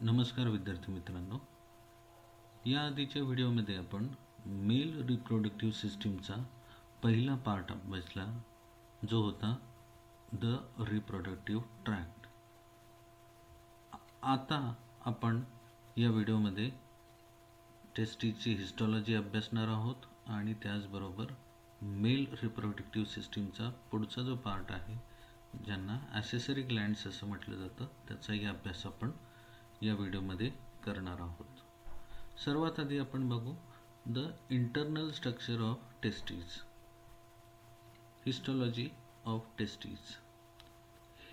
नमस्कार विद्यार्थी मित्रांनो. या आधीच्या व्हिडिओमध्ये आपण मेल रिप्रोडक्टिव्ह सिस्टीमचा पहिला पार्ट अभ्यासला, जो होता द रिप्रोडक्टिव्ह ट्रॅक्ट. आता आपण या व्हिडिओमध्ये टेस्टिसची हिस्टॉलॉजी अभ्यासणार आहोत आणि त्याचबरोबर मेल रिप्रोडक्टिव्ह सिस्टीमचा पुढचा जो पार्ट आहे, ज्यांना ॲसेसरी ग्लँड्स असं म्हटलं जातं, त्याचाही अभ्यास आपण या व्हिडिओमध्ये करणार आहोत. सर्वात आधी आपण बघू the internal structure of testis. Histology of testis.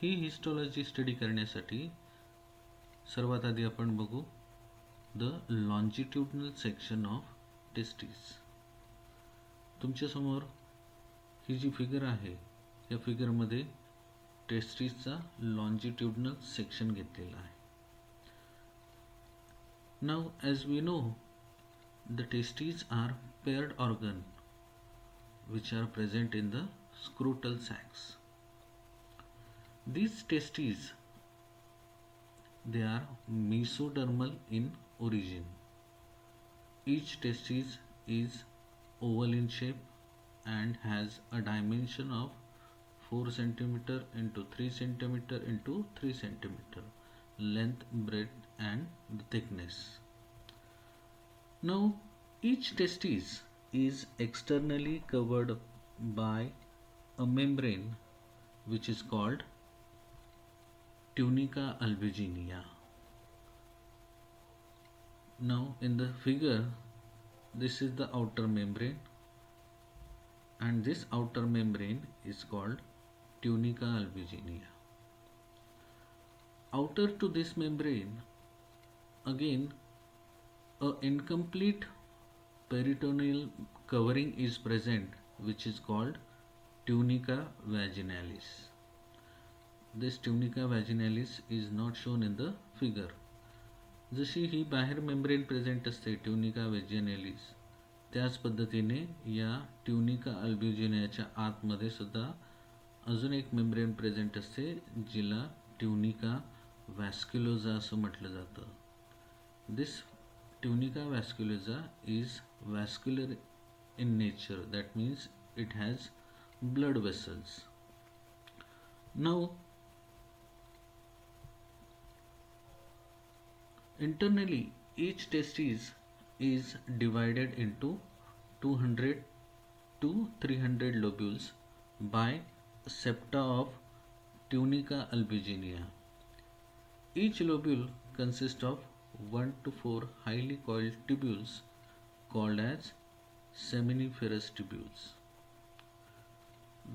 ही हिस्टॉलॉजी स्टडी करण्यासाठी सर्वात आधी आपण बघू the longitudinal section of testis. तुमच्यासमोर ही जी फिगर आहे, या फिगरमध्ये टेस्टिसचा लॉन्जिट्युडनल सेक्शन घेतलेला आहे. Now, as we know, the testes are paired organ which are present in the scrotal sacs. These testes, they are mesodermal in origin. Each testis is oval in shape and has a dimension of 4 cm into 3 cm into 3 cm length, breadth and the thickness. Now each testis is externally covered by a membrane which is called tunica albuginea. Now in the figure, this is the outer membrane, and this outer membrane is called tunica albuginea. Outer to this membrane, again a incomplete peritoneal covering is present, which is called tunica vaginalis. This tunica vaginalis is not shown in the figure. जशी ही बाहेर membrane present असते tunica व्हॅजिनालिस, त्याच पद्धतीने या tunica अल्ब्युजिनियाच्या आतमध्ये सुद्धा अजून एक मेम्ब्रेन प्रेझेंट असते, जिला ट्युनिका व्हॅस्क्युलोजा असं म्हटलं जातं. This tunica vasculosa is vascular in nature, that means it has blood vessels. Now internally each testis is divided into 200 to 300 lobules by septa of tunica albuginea. Each lobule consists of 1 to 4 highly coiled tubules called as seminiferous tubules.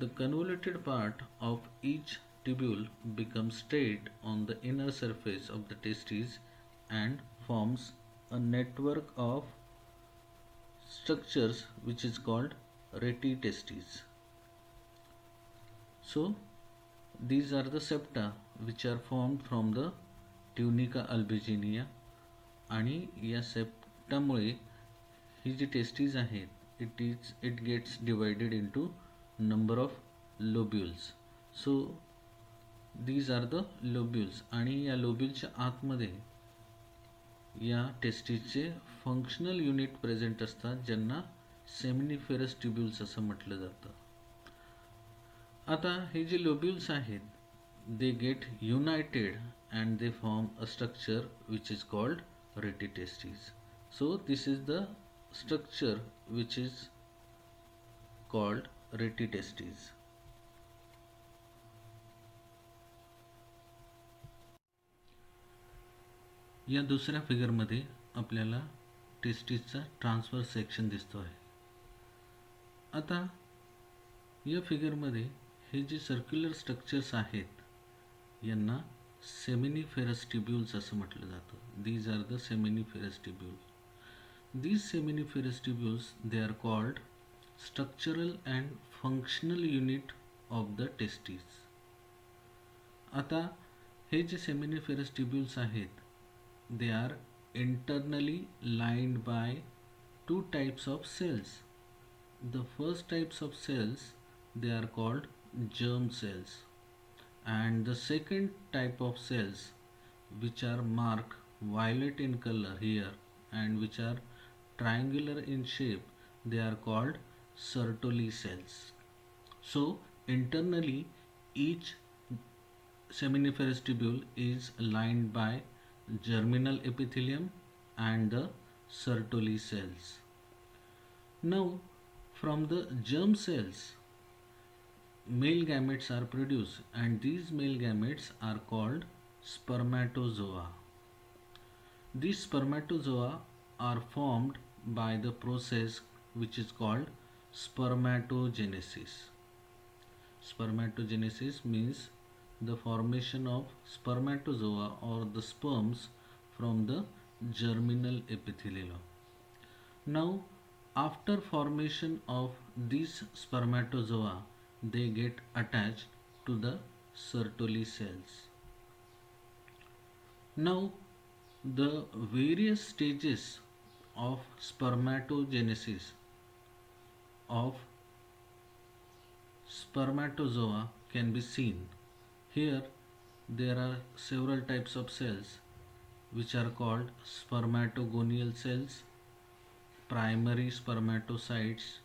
The convoluted part of each tubule becomes straight on the inner surface of the testes and forms a network of structures which is called retitestes. So these are the septa which are formed from the tunica albuginea, आणि या सेप्टामुळे ही जी testes आहेत, it gets divided into number of lobules. So these are the lobules, आणि या लोब्युलच्या आतमध्ये या टेस्टीजचे फंक्शनल युनिट प्रेझेंट असतात, ज्यांना सेमिनिफेरस ट्युब्युल्स असं म्हटलं जातं. आता हे जे लोब्युल्स आहेत, they get united and they form a structure which is called retitestes. So this is the structure which is called retitestes. या दुसऱ्या फिगरमध्ये आपल्याला टेस्टिसचा ट्रान्सफर सेक्शन दिसतो आहे. आता या फिगरमध्ये हे जे सर्क्युलर स्ट्रक्चर्स आहेत, यांना सेमिनिफेरस ट्युब्युल्स असं म्हटलं जातं. These are the seminiferous tubules. These seminiferous tubules, they are called structural and functional unit of the testes. आता हे जे seminiferous tubules आहेत, they are internally lined by two types of cells. The first types of cells, they are called germ cells, and the second type of cells which are marked violet in color here and which are triangular in shape, they are called Sertoli cells. So internally each seminiferous tubule is lined by germinal epithelium and the Sertoli cells. Now from the germ cells male gametes are produced and these male gametes are called spermatozoa. These spermatozoa are formed by the process which is called spermatogenesis. Spermatogenesis means the formation of spermatozoa or the sperms from the germinal epithelium. Now, after formation of these spermatozoa, they get attached to the Sertoli cells. Now, the various stages of spermatogenesis of spermatozoa can be seen. Here, there are several types of cells which are called spermatogonial cells, primary spermatocytes.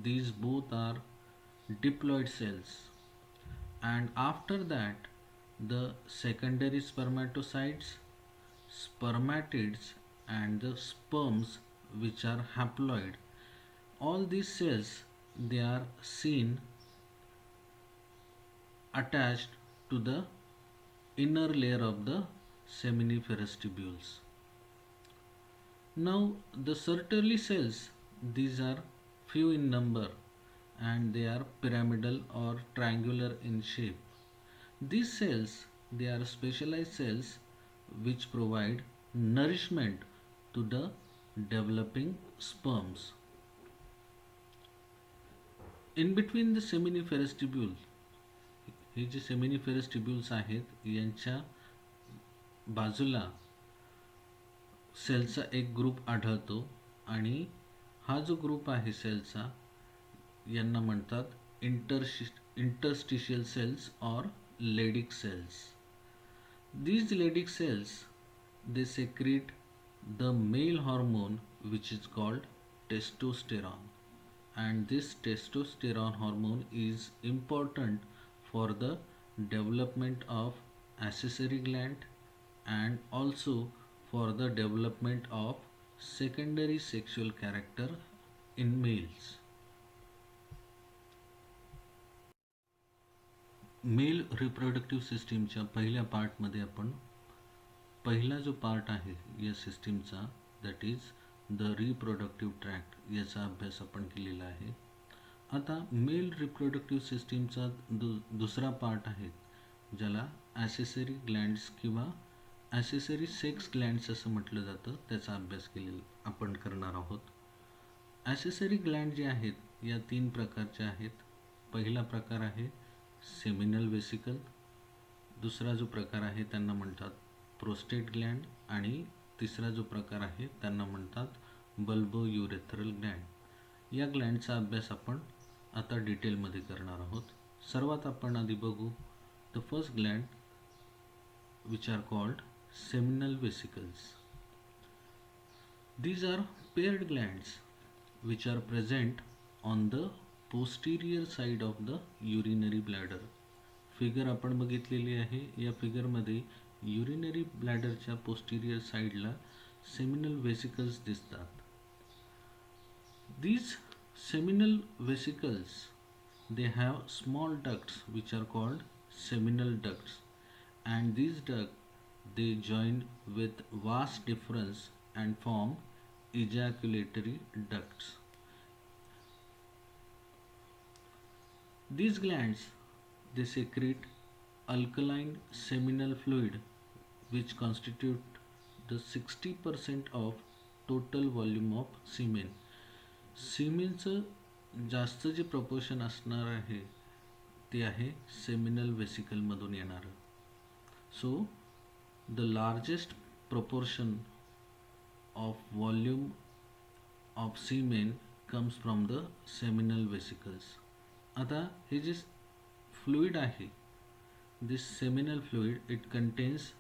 These both are diploid cells, and after that the secondary spermatocytes, spermatids, and the sperms which are haploid. All these cells they are seen attached to the inner layer of the seminiferous tubules. Now the Sertoli cells, these are few in number and they are pyramidal or triangular in shape. These cells they are specialized cells which provide nourishment to the developing sperms. In between the seminiferous tubule, हे जे seminiferous tubules आहेत यांच्या बाजूला सेलचा एक group आढळतो आणि हा जो ग्रुप आहे सेलचा यांना म्हणतात इंटरस्टिशियल सेल्स और Leydig cells. These Leydig cells they secrete the male hormone which is called testosterone, and this testosterone hormone is important for the development of accessory gland and also for the development of secondary sexual character in males. Male reproductive सिस्टीमच्या पहिल्या पार्टमध्ये आपण पहिला जो part आहे या सिस्टीमचा that is the reproductive tract याचा अभ्यास आपण केलेला आहे. आता मेल रिप्रोडक्टिव्ह सिस्टीमचा दुसरा पार्ट आहे ज्याला ॲसेसरी ग्लँड्स किंवा ॲसेसरी सेक्स ग्लँड्स असं म्हटलं जातं, त्याचा अभ्यास केलेला आपण करणार आहोत. ॲसेसरी ग्लँड जे आहेत या 3 प्रकारचे आहेत. पहिला प्रकार आहे सेमिनल वेसिकल, दुसरा जो प्रकार आहे त्यांना म्हणतात प्रोस्टेट ग्लँड आणि तिसरा जो प्रकार आहे त्यांना म्हणतात बल्बो युरेथ्रल ग्लँड. या ग्लँडचा अभ्यास आपण आता डिटेलमध्ये करणार आहोत. सर्वात आपण आधी बघू the first Gland which are called seminal vesicles. These are paired glands which are present on the posterior side of the urinary bladder. Figure आपण बघितलेली आहे. या फिगरमध्ये युरिनरी ब्लॅडरच्या पोस्टिरियर साईडला सेमिनल वेसिकल्स दिसतात. These seminal vesicles they have small ducts which are called seminal ducts, and these ducts they join with vast difference and form ejaculatory ducts. These glands they secrete alkaline seminal fluid which constitute the 60% of total volume of semen. सीमेनचं जास्त जे proportion असणार आहे ते आहे seminal वेसिकलमधून येणारं. So the largest proportion of volume of semen comes from the seminal vesicles. आता हे जे फ्लुइड आहे this seminal fluid it contains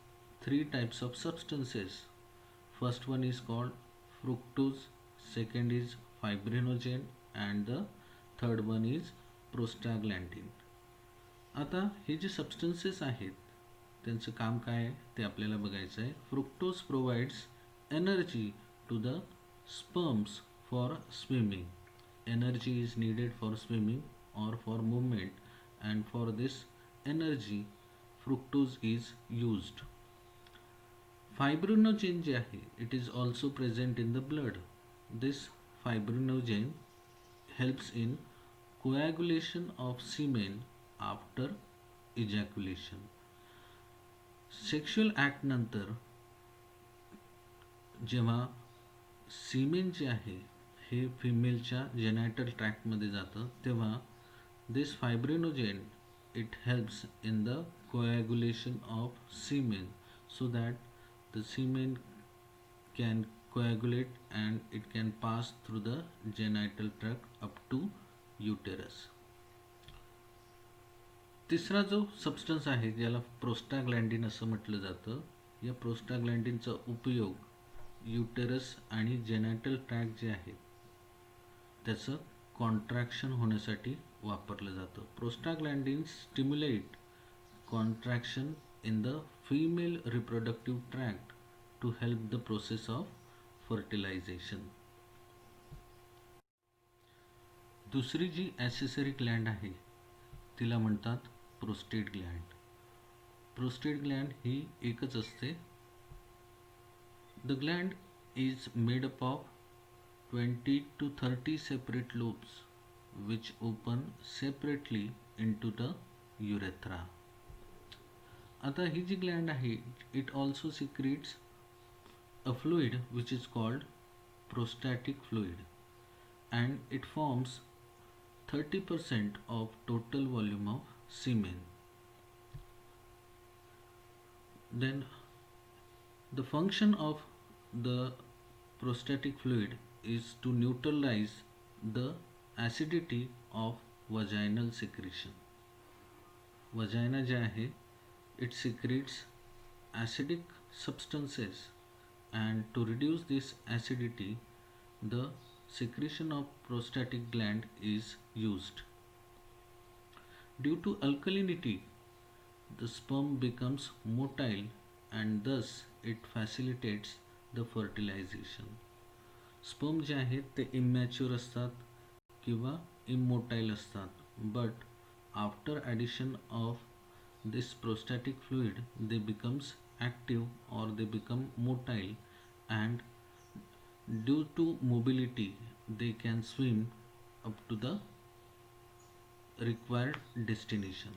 3 types of substances. First one is called fructose, second is fibrinogen, and the third one is prostaglandin. आता हे जे substances आहेत त्यांचं काम काय आहे ते आपल्याला बघायचं आहे. Fructose provides energy to the sperms for swimming. Energy is needed for swimming or for movement, and for this energy fructose is used. Fibrinogen जे आहे it is also present in the blood. This fibrinogen helps in coagulation of semen after ejaculation. Sexual act नंतर जेव्हा सीमेन जे आहे हे फिमेलच्या जेनायटल ट्रॅक्टमध्ये जातं तेव्हा this fibrinogen it helps in the coagulation of semen so that the semen can coagulate and it can pass through the genital tract up to uterus. तिसरा जो substance आहे ज्याला प्रोस्टाग्लँडिन असं म्हटलं जातं, या प्रोस्टाग्लँडिनचा उपयोग युटेरस आणि जेनायटल ट्रॅक्ट जे आहे त्याचं कॉन्ट्रॅक्शन होण्यासाठी वापरलं जातं. Prostaglandin stimulate contraction in the female reproductive tract to help the process of fertilization. दुसरी जी ॲसेसरी ग्लँड आहे तिला म्हणतात प्रोस्टेट ग्लँड. प्रोस्टेट ग्लँड ही एकच असते. The gland is made up of 20 to 30 separate lobes which open separately into the urethra. आता ही जी Gland आहे it also secretes a fluid which is called prostatic fluid and it forms 30% of total volume of semen. Then the function of the prostatic fluid is to neutralize the acidity of vaginal secretion. Vagina जे आहे it secretes acidic substances and to reduce this acidity the secretion of prostatic gland is used. Due to alkalinity the sperm becomes motile and thus it facilitates the fertilization. Sperm जे आहेत ते immature असतात किंवा immotile असतात but after addition of this prostatic fluid they becomes active or they become motile and due to mobility they can swim up to the required destination.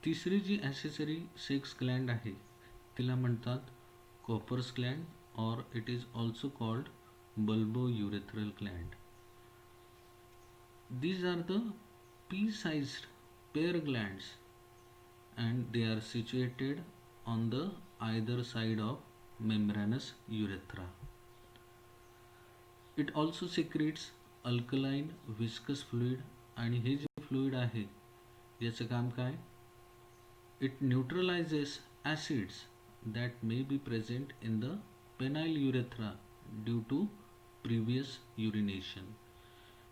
तिसरी जी accessory sex gland आहे तिला म्हणतात Cowper's gland or it is also called bulbourethral gland. These are the pea-sized pair glands and they are situated on the either side of membranous urethra. It also secretes alkaline viscous fluid आणि हे जे fluid आहे याचं काम काय? It neutralizes acids that may be present in the penile urethra due to previous urination.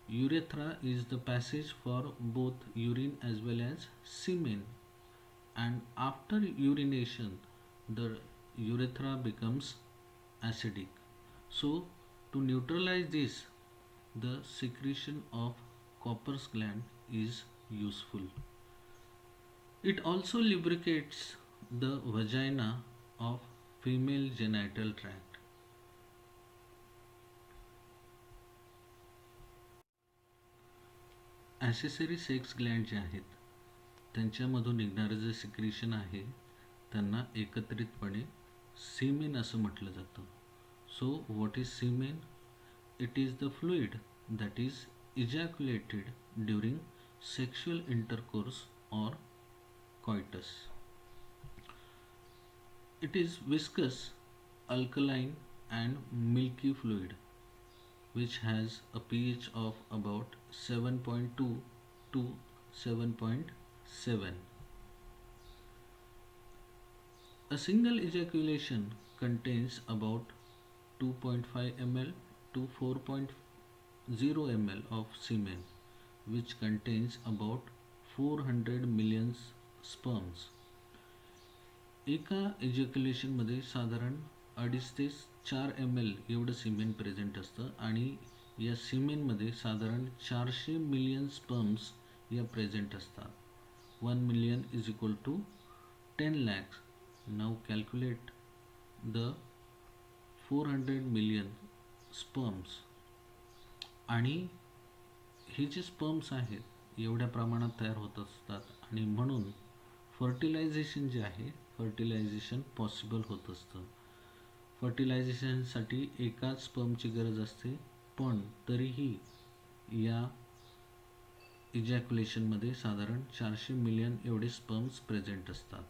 Urethra is the passage for both urine as well as semen, and after urination the urethra becomes acidic. So to neutralize this the secretion of Copper's gland is useful. It also lubricates the vagina of female genital tract. Accessory sex gland जे आहेत त्यांच्यामधून निघणारं जे secretion आहे त्यांना एकत्रितपणे सीमेन असं म्हटलं जातं. So what is semen? It is the fluid that is ejaculated during sexual intercourse or coitus. It is viscous, alkaline and milky fluid which has a pH of about 7.2 to 7.7. A single ejaculation contains about 2.5 ml to 4.0 ml of semen, which contains about 400 million sperms. एका इजॅक्युलेशनमध्ये साधारण 2.5 ते 4 ml एवढं semen present असतं आणि या सिमेनमध्ये साधारण 400 million sperms या present असतात. 1 million is equal to 10 lakhs. Now calculate the 400 million sperms. आणि हे जे स्पर्म्स आहेत एवढ्या प्रमाणात तयार होत असतात आणि म्हणून फर्टिलायझेशन जे आहे फर्टिलायझेशन पॉसिबल होत असतं. फर्टिलायझेशनसाठी एकाच स्पर्मची गरज असते, पण तरीही या इजॅक्युलेशनमध्ये साधारण 400 मिलियन एवढे स्पर्म्स प्रेझेंट असतात.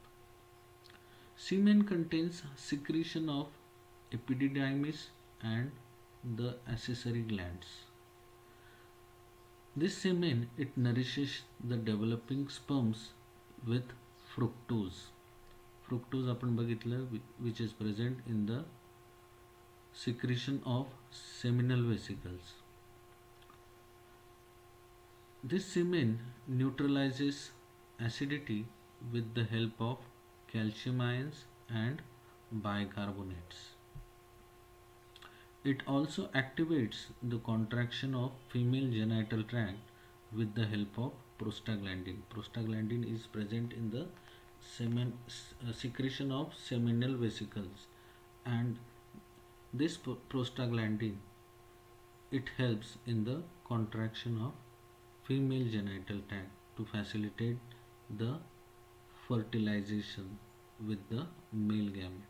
Semen contains secretion of epididymis and the accessory glands. This semen it nourishes the developing sperms with fructose. Fructose आपण बघितलं which is present in the secretion of seminal vesicles. This semen neutralizes acidity with the help of calcium ions and bicarbonates. It also activates the contraction of female genital tract with the help of prostaglandin. Prostaglandin is present in the secretion of seminal vesicles, and this prostaglandin it helps in the contraction of female genital tract to facilitate the fertilization with the male gametes.